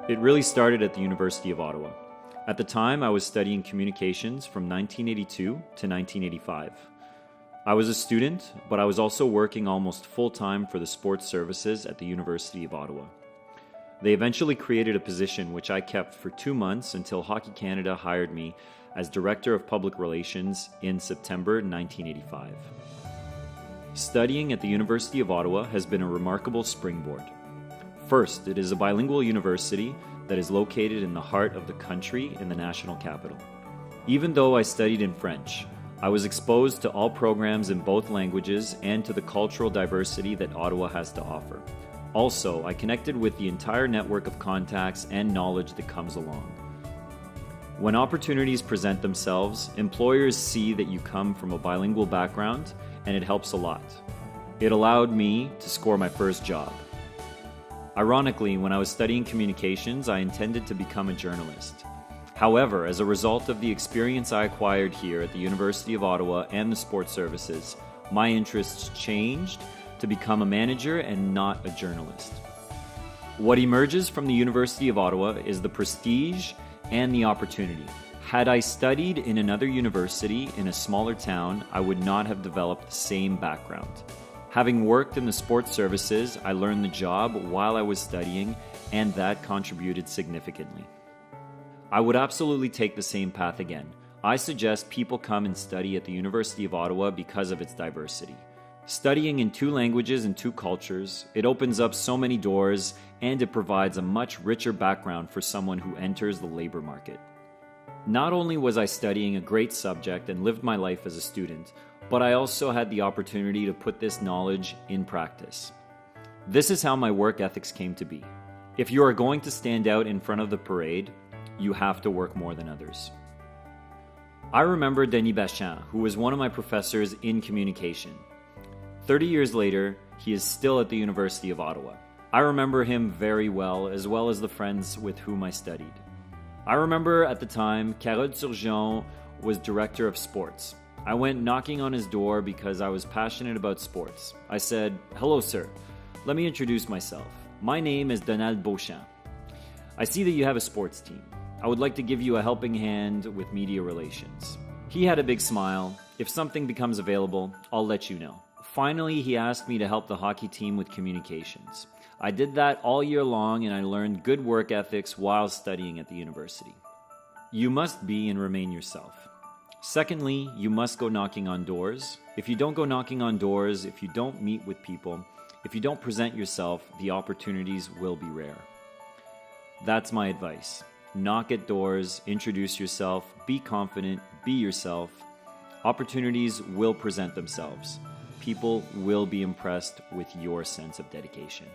It really started at the University of Ottawa. At the time, I was studying communications from 1982 to 1985. I was a student, but I was also working almost full-time for the sports services at the University of Ottawa. They eventually created a position which I kept for 2 months until Hockey Canada hired me as Director of Public Relations in September 1985. Studying at the University of Ottawa has been a remarkable springboard. First, it is a bilingual university that is located in the heart of the country in the national capital. Even though I studied in French, I was exposed to all programs in both languages and to the cultural diversity that Ottawa has to offer. Also, I connected with the entire network of contacts and knowledge that comes along. When opportunities present themselves, employers see that you come from a bilingual background, and it helps a lot. It allowed me to score my first job. Ironically, when I was studying communications, I intended to become a journalist. However, as a result of the experience I acquired here at the University of Ottawa and the sports services, my interests changed to become a manager and not a journalist. What emerges from the University of Ottawa is the prestige and the opportunity. Had I studied in another university in a smaller town, I would not have developed the same background. Having worked in the sports services, I learned the job while I was studying, and that contributed significantly. I would absolutely take the same path again. I suggest people come and study at the University of Ottawa because of its diversity. Studying in 2 languages and 2 cultures, it opens up so many doors, and it provides a much richer background for someone who enters the labor market. Not only was I studying a great subject and lived my life as a student, but I also had the opportunity to put this knowledge in practice. This is how my work ethics came to be. If you are going to stand out in front of the parade, you have to work more than others. I remember Denis Beauchamp, who was one of my professors in communication. 30 years later, he is still at the University of Ottawa. I remember him very well, as well as the friends with whom I studied. I remember at the time, Carole Turgeon was director of sports. I went knocking on his door because I was passionate about sports. I said, "Hello, sir. Let me introduce myself. My name is Donald Beauchamp. I see that you have a sports team. I would like to give you a helping hand with media relations." He had a big smile. "If something becomes available, I'll let you know." Finally, he asked me to help the hockey team with communications. I did that all year long, and I learned good work ethics while studying at the university. You must be and remain yourself. Secondly, you must go knocking on doors. If you don't go knocking on doors, if you don't meet with people, if you don't present yourself, the opportunities will be rare. That's my advice. Knock at doors, introduce yourself, be confident, be yourself. Opportunities will present themselves. People will be impressed with your sense of dedication.